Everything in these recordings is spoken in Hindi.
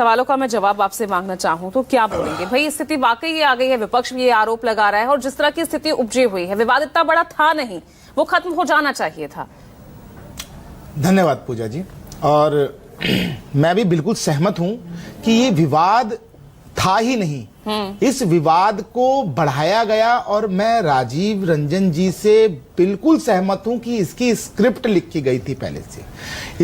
सवालों का मैं जवाब आपसे मांगना चाहूं तो क्या बोलेंगे? भाई स्थिति वाकई ये आ गई है, विपक्ष भी ये आरोप लगा रहा है और जिस तरह की स्थिति उपजी हुई है, विवाद इतना बड़ा था नहीं, वो खत्म हो जाना चाहिए था। धन्यवाद पूजा जी। और मैं भी बिल्कुल सहमत हूं कि ये विवाद था ही नहीं, इस विवाद को बढ़ाया गया। और मैं राजीव रंजन जी से बिल्कुल सहमत हूं कि इसकी स्क्रिप्ट लिखी गई थी पहले से।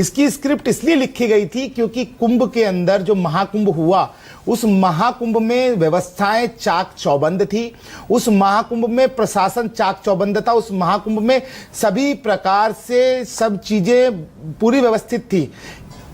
इसकी स्क्रिप्ट इसलिए लिखी गई थी क्योंकि कुंभ के अंदर जो महाकुंभ हुआ, उस महाकुंभ में व्यवस्थाएं चाक चौबंद थी, उस महाकुंभ में प्रशासन चाक चौबंद था, उस महाकुंभ में सभी प्रकार से सब चीजें पूरी व्यवस्थित थी।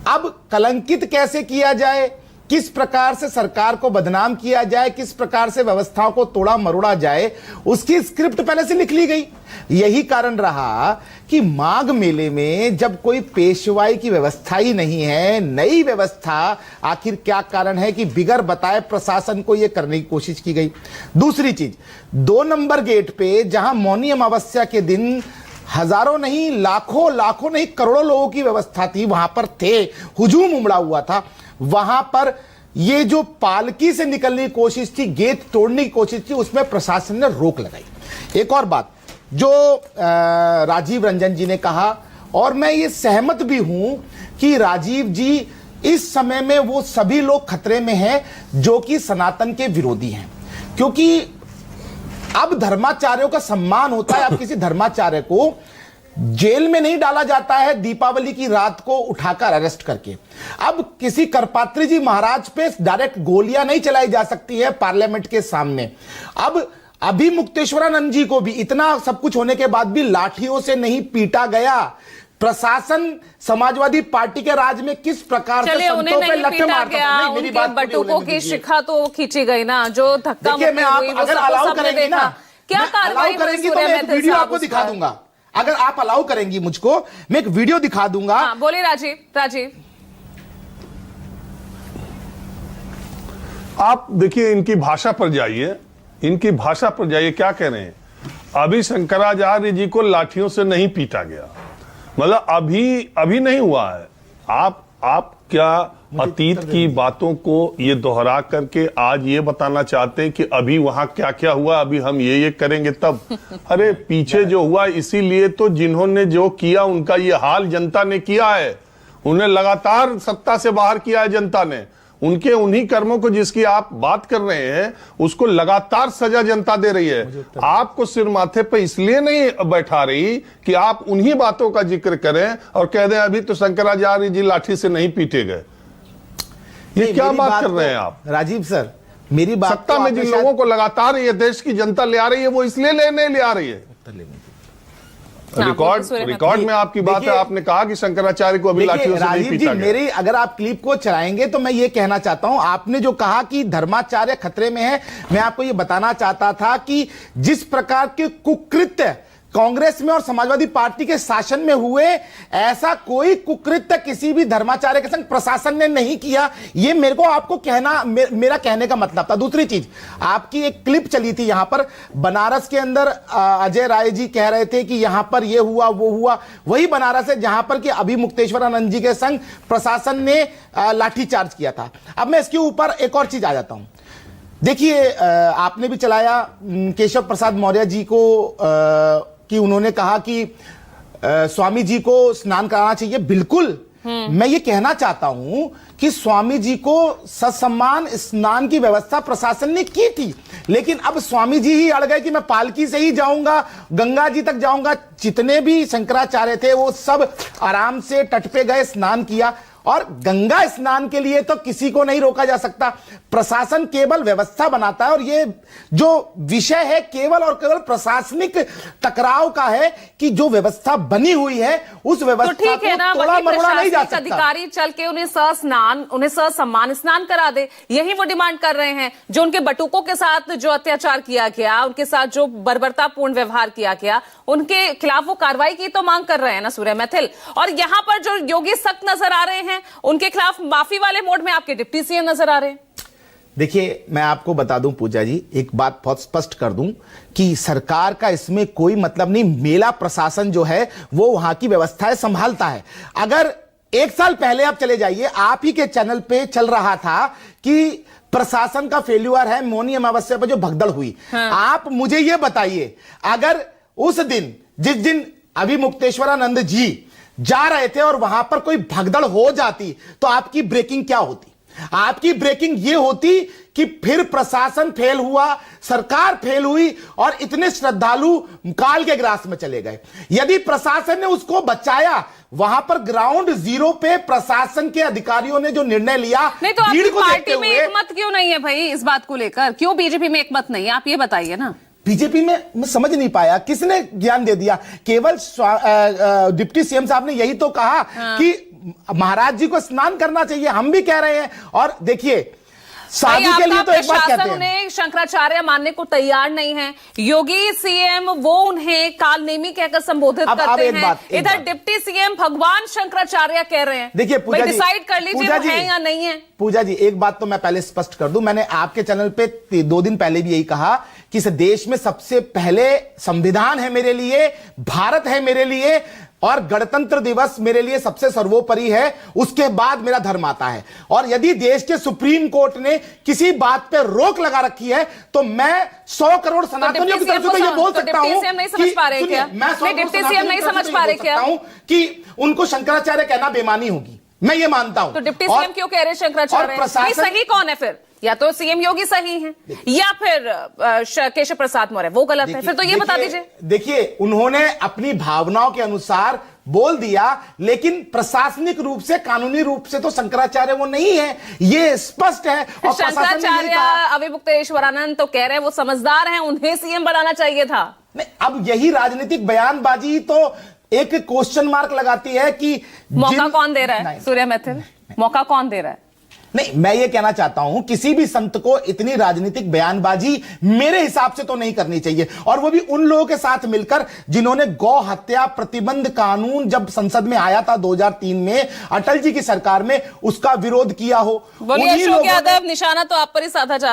अब कलंकित कैसे किया जाए, किस प्रकार से सरकार को बदनाम किया जाए, किस प्रकार से व्यवस्थाओं को तोड़ा मरोड़ा जाए, उसकी स्क्रिप्ट पहले से लिख ली गई। यही कारण रहा कि माघ मेले में जब कोई पेशवाई की व्यवस्था ही नहीं है, नई व्यवस्था, आखिर क्या कारण है कि बिगर बताए प्रशासन को यह करने की कोशिश की गई। दूसरी चीज, 2 नंबर गेट पे जहां मौनी अमावस्या के दिन हजारों नहीं, लाखों नहीं, करोड़ों लोगों की व्यवस्था थी, वहां पर थे, हुजूम उमड़ा हुआ था, वहां पर ये जो पालकी से निकलने की कोशिश थी, गेट तोड़ने की कोशिश थी, उसमें प्रशासन ने रोक लगाई। एक और बात जो राजीव रंजन जी ने कहा, और मैं ये सहमत भी हूं कि राजीव जी इस समय में वो सभी लोग खतरे में हैं जो कि सनातन के विरोधी हैं, क्योंकि अब धर्माचार्यों का सम्मान होता है। अब किसी धर्माचार्य को जेल में नहीं डाला जाता है दीपावली की रात को उठाकर अरेस्ट करके। अब किसी करपात्री जी महाराज पे डायरेक्ट गोलियां नहीं चलाई जा सकती है पार्लियामेंट के सामने। अब अभी मुक्तेश्वरानंद जी को भी इतना सब कुछ होने के बाद भी लाठियों से नहीं पीटा गया। प्रशासन समाजवादी पार्टी के राज में किस प्रकार से संतों पे लट्ठे मारता था। मेरी बात बटुकों की शिखा तो खींची गई ना, जो धक्का मुक्की हुई, अगर अलाउ करेंगी ना, क्या कार्रवाई करेंगी तो मैं एक वीडियो आपको दिखा दूंगा। अगर आप अलाउ करेंगी मुझको, मैं एक वीडियो दिखा दूंगा। हाँ, बोले राजीव। आप देखिए, इनकी भाषा पर जाइए, क्या कह रहे हैं। अभी शंकराचार्य जी को लाठियों से नहीं पीटा गया, मतलब अभी नहीं हुआ है। आप क्या अतीत की बातों को ये दोहरा करके आज ये बताना चाहते हैं कि अभी वहां क्या क्या हुआ, अभी हम ये करेंगे तब? अरे पीछे जो हुआ, इसीलिए तो जिन्होंने जो किया उनका ये हाल जनता ने किया है। उन्हें लगातार सत्ता से बाहर किया है जनता ने। उनके उन्हीं कर्मों को जिसकी आप बात कर रहे हैं, उसको लगातार सजा जनता दे रही है। आपको सिर माथे पे इसलिए नहीं बैठा रही कि आप उन्हीं बातों का जिक्र करें और कह दें अभी तो शंकराचार्य जी लाठी से नहीं पीटे गए। ये क्या बात कर रहे हैं आप राजीव सर? मेरी बात सत्ता में जिन लोगों को लगातार ये देश की जनता ले आ रही है, वो इसलिए ले आ रही है। रिकॉर्ड में आपकी बात है, आपने कहा कि शंकराचार्य को अभी लाठियों से नहीं पीटा गया। मेरी अगर आप क्लिप को चलाएंगे तो मैं ये कहना चाहता हूं, आपने जो कहा कि धर्माचार्य खतरे में है, मैं आपको ये बताना चाहता था कि जिस प्रकार के कुकृत्य कांग्रेस में और समाजवादी पार्टी के शासन में हुए, ऐसा कोई कुकृत्य किसी भी धर्माचार्य के संग प्रशासन ने नहीं किया। ये मेरे को आपको कहना, मेरा कहने का मतलब था। दूसरी चीज, आपकी एक क्लिप चली थी यहां पर बनारस के अंदर, अजय राय जी कह रहे थे कि यहां पर ये हुआ वो हुआ। वही बनारस है जहां पर कि अभी मुक्तेश्वरानंद जी के संग प्रशासन ने लाठीचार्ज किया था। अब मैं इसके ऊपर एक और चीज आ जाता हूं। देखिए, आपने भी चलाया केशव प्रसाद मौर्य जी को कि उन्होंने कहा कि स्वामी जी को स्नान कराना चाहिए। बिल्कुल, मैं ये कहना चाहता हूं कि स्वामी जी को ससम्मान स्नान की व्यवस्था प्रशासन ने की थी, लेकिन अब स्वामी जी ही अड़ गए कि मैं पालकी से ही जाऊंगा, गंगा जी तक जाऊंगा। जितने भी शंकराचार्य थे वो सब आराम से तट पे गए, स्नान किया। और गंगा स्नान के लिए तो किसी को नहीं रोका जा सकता, प्रशासन केवल व्यवस्था बनाता है। और ये जो विषय है केवल और केवल प्रशासनिक टकराव का है कि जो व्यवस्था बनी हुई है उस व्यवस्था तो ठीक है ना, को तोड़ा मरोड़ा नहीं जा सकता। अधिकारी चल के उन्हें ससम्मान स्नान करा दे, यही वो डिमांड कर रहे हैं। जो उनके बटुकों के साथ जो अत्याचार किया गया, उनके साथ जो बर्बरतापूर्ण व्यवहार किया गया, उनके खिलाफ वो कार्रवाई की तो मांग कर रहे हैं ना सूर्य मैथिल। और यहां पर जो योगी सख्त नजर आ रहे हैं, उनके खिलाफ माफी वाले मोड में आपके डिप्टी सीएम नजर आ रहे हैं। देखिए, मैं आपको बता दूं पूजा जी, एक बात बहुत स्पष्ट कर दूं कि सरकार का इसमें कोई मतलब नहीं। मेला प्रशासन जो है वो वहां की व्यवस्थाएं संभालता है। अगर 1 साल पहले आप चले जाइए, आप ही के चैनल पे चल रहा था कि प्रशासन का फेल्यूर है, मौनी अमावस्या पर जो भगदड़ हुई। आप मुझे यह बताइए, अगर उस दिन जिस दिन अभी मुक्तेश्वरानंद जी जा रहे थे और वहां पर कोई भगदड़ हो जाती तो आपकी ब्रेकिंग क्या होती? आपकी ब्रेकिंग यह होती कि फिर प्रशासन फेल हुआ, सरकार फेल हुई और इतने श्रद्धालु काल के ग्रास में चले गए। यदि प्रशासन ने उसको बचाया, वहां पर ग्राउंड जीरो पे प्रशासन के अधिकारियों ने जो निर्णय लिया, नहीं तो आपकी पार्टी में एकमत क्यों नहीं है भाई इस बात को लेकर? क्यों बीजेपी में एकमत नहीं है, आप ये बताइए ना। बीजेपी में मैं समझ नहीं पाया, किसने ज्ञान दे दिया? केवल डिप्टी सीएम साहब ने यही तो कहा कि महाराज जी को स्नान करना चाहिए, हम भी कह रहे हैं। और देखिए, साधु के लिए तो एक बात कहते हैं, उन्हें शंकराचार्य मानने को तैयार नहीं है। योगी सीएम वो उन्हें कालनेमी कहकर संबोधित करते हैं। इधर डिप्टी सीएम भगवान शंकराचार्य कह रहे हैं। देखिए पूजा जी, डिसाइड कर लीजिए वो है या नहीं है। पूजा जी, एक बात तो मैं पहले स्पष्ट कर दूं, मैंने आपके चैनल पे 2 दिन पहले भी यही कहा कि इस देश में सबसे पहले संविधान है मेरे लिए, भारत है मेरे लिए, और गणतंत्र दिवस मेरे लिए सबसे सर्वोपरि है, उसके बाद मेरा धर्म आता है। और यदि देश के सुप्रीम कोर्ट ने किसी बात पे रोक लगा रखी है तो मैं 100 करोड़ सनातनियों की तरफ से तो ये बोल सकता हूं कि नहीं समझ पा रहे क्या? मैं डिप्टी सीएम नहीं समझ पा रहे क्या कि उनको शंकराचार्य कहना बेमानी होगी, मैं ये मानता हूं। तो डिप्टी सीएम क्यों कह रहे शंकराचार्य? सही कौन है फिर? या तो सीएम योगी सही है या फिर केशव प्रसाद मौर्य वो गलत है, फिर तो ये बता दीजिए। देखिए, उन्होंने अपनी भावनाओं के अनुसार बोल दिया, लेकिन प्रशासनिक रूप से, कानूनी रूप से तो शंकराचार्य वो नहीं है, ये स्पष्ट है। और शंकराचार्य अभी मुक्तेश्वरानंद तो कह रहे हैं वो समझदार हैं, उन्हें सीएम बनाना चाहिए था। नहीं, अब यही राजनीतिक बयानबाजी तो एक क्वेश्चन मार्क लगाती है कि मौका कौन दे रहा है? सूर्य मैथिल, मौका कौन दे रहा है? नहीं, मैं ये कहना चाहता हूं, किसी भी संत को इतनी राजनीतिक बयानबाजी मेरे हिसाब से तो नहीं करनी चाहिए, और वो भी उन लोगों के साथ मिलकर जिन्होंने गौ हत्या प्रतिबंध कानून जब संसद में आया था 2003 में अटल जी की सरकार में, उसका विरोध किया हो। बोलिए अशोक यादव, निशाना तो आप पर ही साधा जा रहा है।